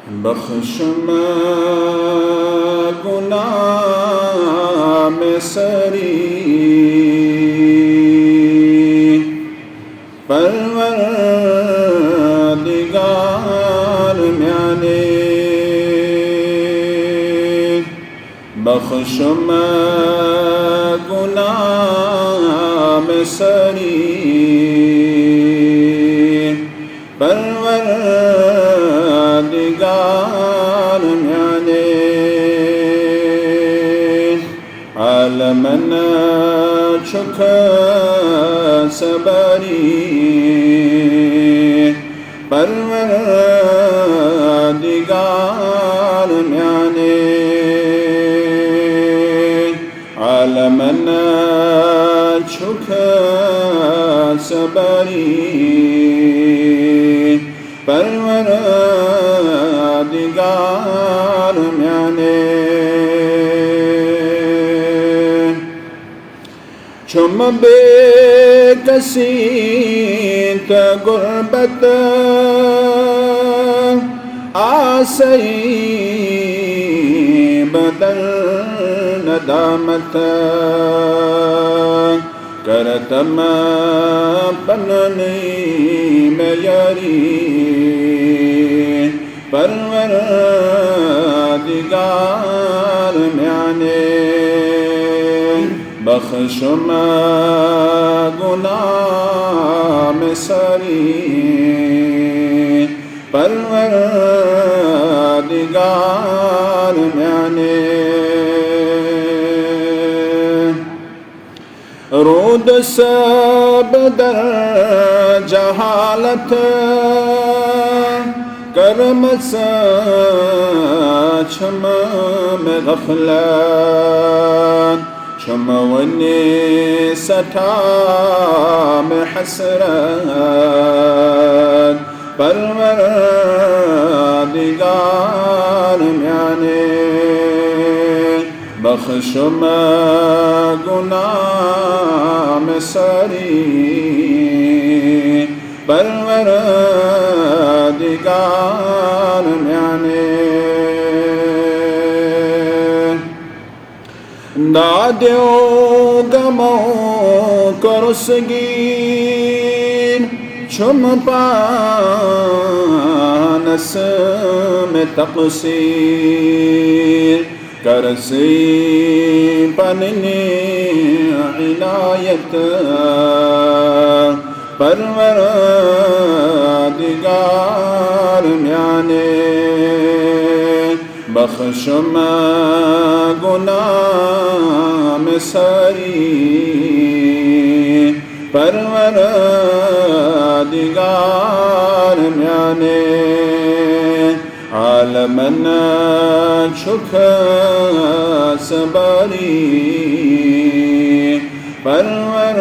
बख्श मैं गुनाह में सरी परवरदिगार म्याने बख्श मैं गुनाह में सरी परवरदिगार म्याने आलमन छुख सबरी परवरदिगार म्याने आलमन छुख सबरी परवरदिगार म्याने छुम बेकसी त गुरबत आसई बदल नदामत करतम पननी में यारी परवरदिगार म्याने बख्श मैं गुनाह में सरी परवरदिगार म्याने रोद सब दर जहालत करम छम में गफलत छम वने सठा में हसरत परवरदिगार म्याने बख्श मैं गुनाह में सरी परवरदिगार म्याने दाद्यो गमो करसगीर छुम पानस में तक़सीर करसी पनने इनायत परवरदिगार म्याने बख्श मैं गुनाह में सरी परवरदिगार म्याने आलमन छुख सबरी परवर